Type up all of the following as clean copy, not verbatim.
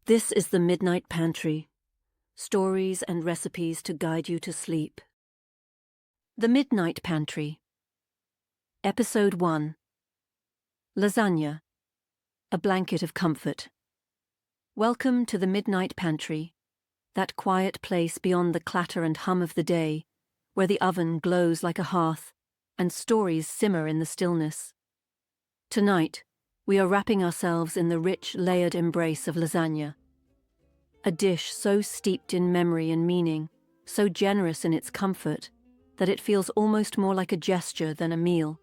This is the Midnight Pantry. Stories and recipes to guide you to sleep. The Midnight Pantry. Episode 1. Lasagna. A blanket of comfort. Welcome to the Midnight Pantry, that quiet place beyond the clatter and hum of the day, where the oven glows like a hearth and stories simmer in the stillness. Tonight, we are wrapping ourselves in the rich, layered embrace of lasagna. A dish so steeped in memory and meaning, so generous in its comfort, that it feels almost more like a gesture than a meal.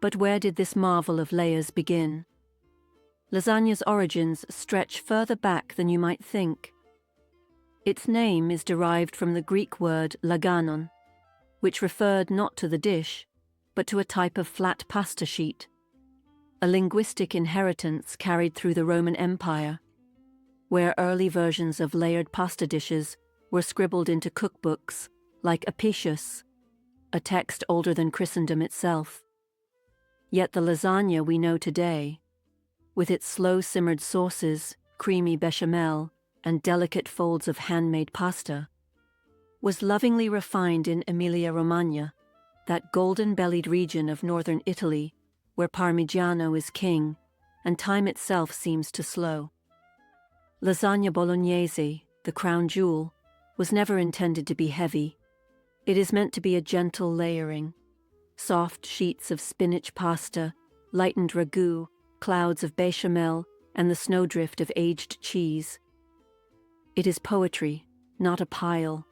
But where did this marvel of layers begin? Lasagna's origins stretch further back than you might think. Its name is derived from the Greek word laganon, which referred not to the dish, but to a type of flat pasta sheet, a linguistic inheritance carried through the Roman Empire, where early versions of layered pasta dishes were scribbled into cookbooks like Apicius, a text older than Christendom itself. Yet the lasagna we know today, with its slow-simmered sauces, creamy béchamel, and delicate folds of handmade pasta, was lovingly refined in Emilia-Romagna, that golden-bellied region of northern Italy where Parmigiano is king and time itself seems to slow. Lasagna bolognese, the crown jewel, was never intended to be heavy. It is meant to be a gentle layering. Soft sheets of spinach pasta, lightened ragu, clouds of béchamel, and the snowdrift of aged cheese. It is poetry, not a pile.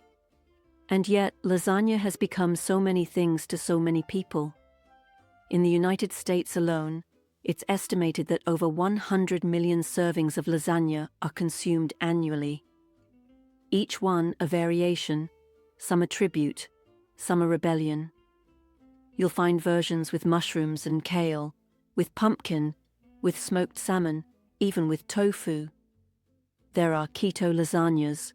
And yet, lasagna has become so many things to so many people. In the United States alone, it's estimated that over 100 million servings of lasagna are consumed annually. Each one a variation, some a tribute, some a rebellion. You'll find versions with mushrooms and kale, with pumpkin, with smoked salmon, even with tofu. There are keto lasagnas,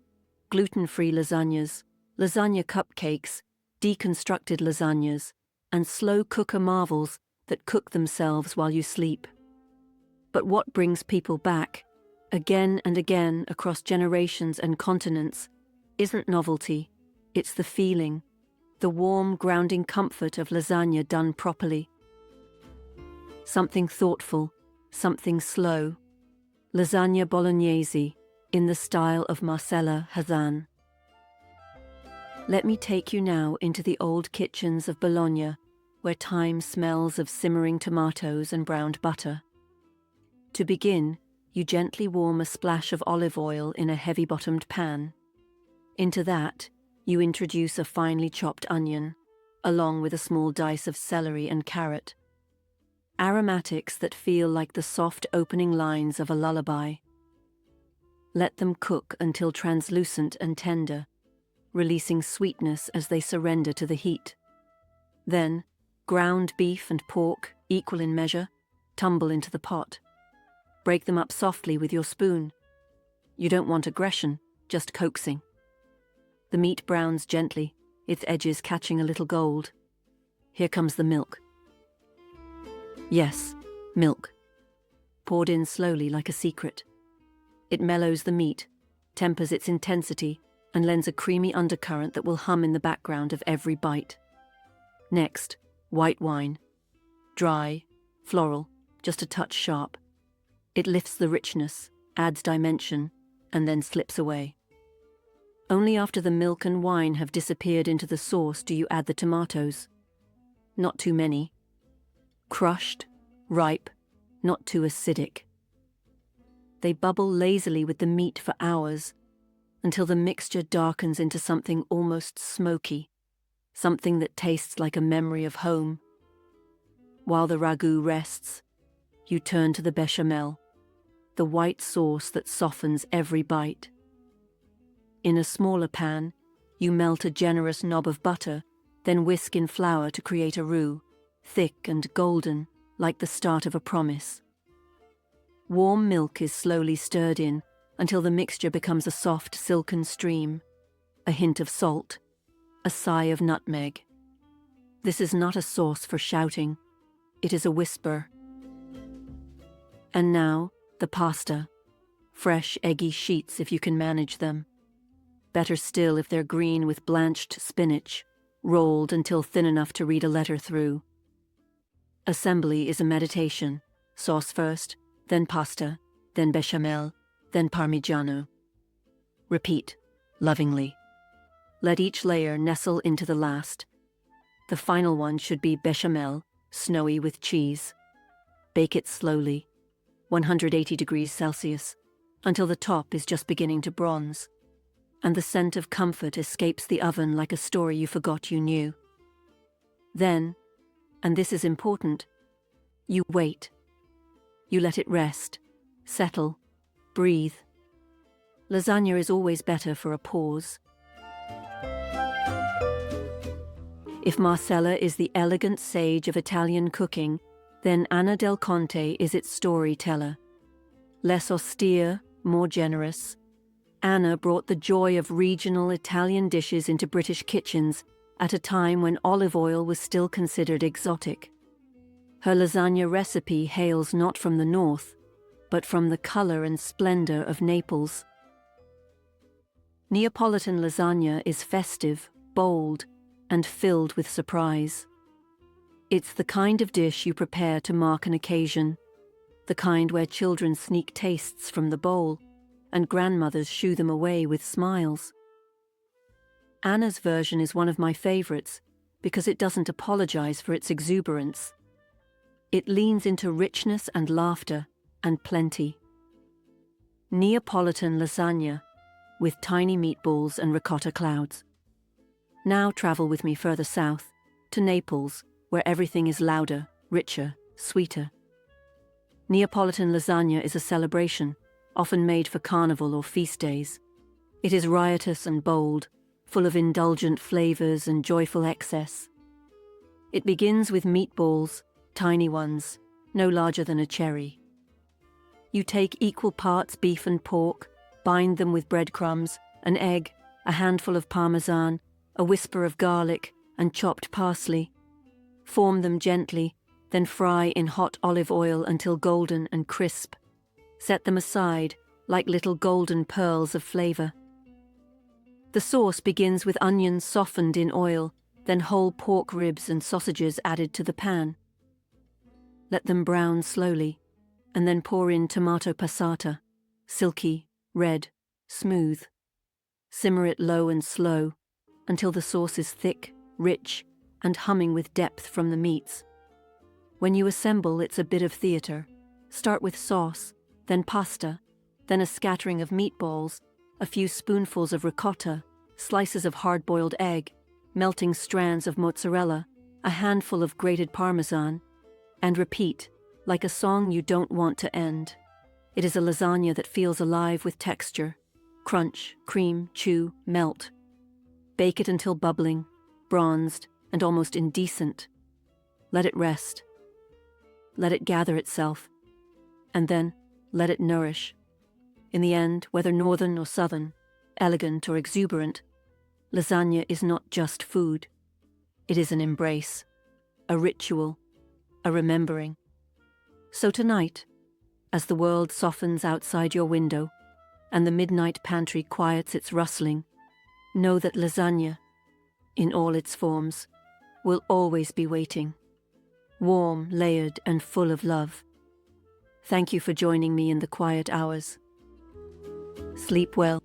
gluten-free lasagnas, lasagna cupcakes, deconstructed lasagnas, and slow cooker marvels that cook themselves while you sleep. But what brings people back, again and again across generations and continents, isn't novelty, it's the feeling, the warm, grounding comfort of lasagna done properly. Something thoughtful, something slow. Lasagna bolognese, in the style of Marcella Hazan. Let me take you now into the old kitchens of Bologna, where thyme smells of simmering tomatoes and browned butter. To begin, you gently warm a splash of olive oil in a heavy-bottomed pan. Into that, you introduce a finely chopped onion, along with a small dice of celery and carrot. Aromatics that feel like the soft opening lines of a lullaby. Let them cook until translucent and tender, releasing sweetness as they surrender to the heat. Then, ground beef and pork, equal in measure, tumble into the pot. Break them up softly with your spoon. You don't want aggression, just coaxing. The meat browns gently, its edges catching a little gold. Here comes the milk. Yes, milk. Poured in slowly like a secret. It mellows the meat, tempers its intensity, and lends a creamy undercurrent that will hum in the background of every bite. Next, white wine. Dry, floral, just a touch sharp. It lifts the richness, adds dimension, and then slips away. Only after the milk and wine have disappeared into the sauce do you add the tomatoes. Not too many. Crushed, ripe, not too acidic. They bubble lazily with the meat for hours, until the mixture darkens into something almost smoky, something that tastes like a memory of home. While the ragu rests, you turn to the béchamel, the white sauce that softens every bite. In a smaller pan, you melt a generous knob of butter, then whisk in flour to create a roux, thick and golden, like the start of a promise. Warm milk is slowly stirred in until the mixture becomes a soft, silken stream, a hint of salt, a sigh of nutmeg. This is not a sauce for shouting. It is a whisper. And now, the pasta. fresh, eggy sheets if you can manage them. Better still if they're green with blanched spinach, rolled until thin enough to read a letter through. Assembly is a meditation. Sauce first, then pasta, then béchamel, then parmigiano. Repeat, lovingly. Let each layer nestle into the last. The final one should be béchamel, snowy with cheese. Bake it slowly, 180 degrees Celsius, until the top is just beginning to bronze, and the scent of comfort escapes the oven like a story you forgot you knew. Then, and this is important, you wait. You let it rest, settle, breathe. Lasagna is always better for a pause. If Marcella is the elegant sage of Italian cooking, then Anna del Conte is its storyteller. Less austere, more generous, Anna brought the joy of regional Italian dishes into British kitchens at a time when olive oil was still considered exotic. Her lasagna recipe hails not from the north, but from the color and splendor of Naples. Neapolitan lasagna is festive, bold, and filled with surprise. It's the kind of dish you prepare to mark an occasion, the kind where children sneak tastes from the bowl, and grandmothers shoo them away with smiles. Anna's version is one of my favorites because it doesn't apologize for its exuberance. It leans into richness and laughter and plenty. Neapolitan lasagna with tiny meatballs and ricotta clouds. Now travel with me further south, to Naples, where everything is louder, richer, sweeter. Neapolitan lasagna is a celebration, often made for carnival or feast days. It is riotous and bold, full of indulgent flavors and joyful excess. It begins with meatballs, tiny ones, no larger than a cherry. You take equal parts beef and pork, bind them with breadcrumbs, an egg, a handful of parmesan, a whisper of garlic, and chopped parsley. Form them gently, then fry in hot olive oil until golden and crisp. Set them aside, like little golden pearls of flavor. The sauce begins with onions softened in oil, then whole pork ribs and sausages added to the pan. Let them brown slowly, and then pour in tomato passata, silky, red, smooth. Simmer it low and slow, until the sauce is thick, rich, and humming with depth from the meats. When you assemble, it's a bit of theater. Start with sauce, then pasta, then a scattering of meatballs, a few spoonfuls of ricotta, slices of hard-boiled egg, melting strands of mozzarella, a handful of grated parmesan, and repeat, like a song you don't want to end. It is a lasagna that feels alive with texture. Crunch, cream, chew, melt. Bake it until bubbling, bronzed, and almost indecent. Let it rest. Let it gather itself. And then let it nourish. In the end, whether northern or southern, elegant or exuberant, lasagna is not just food. It is an embrace, a ritual, a remembering. So tonight, as the world softens outside your window and the midnight pantry quiets its rustling, know that lasagna, in all its forms, will always be waiting, warm, layered, and full of love. Thank you for joining me in the quiet hours. Sleep well.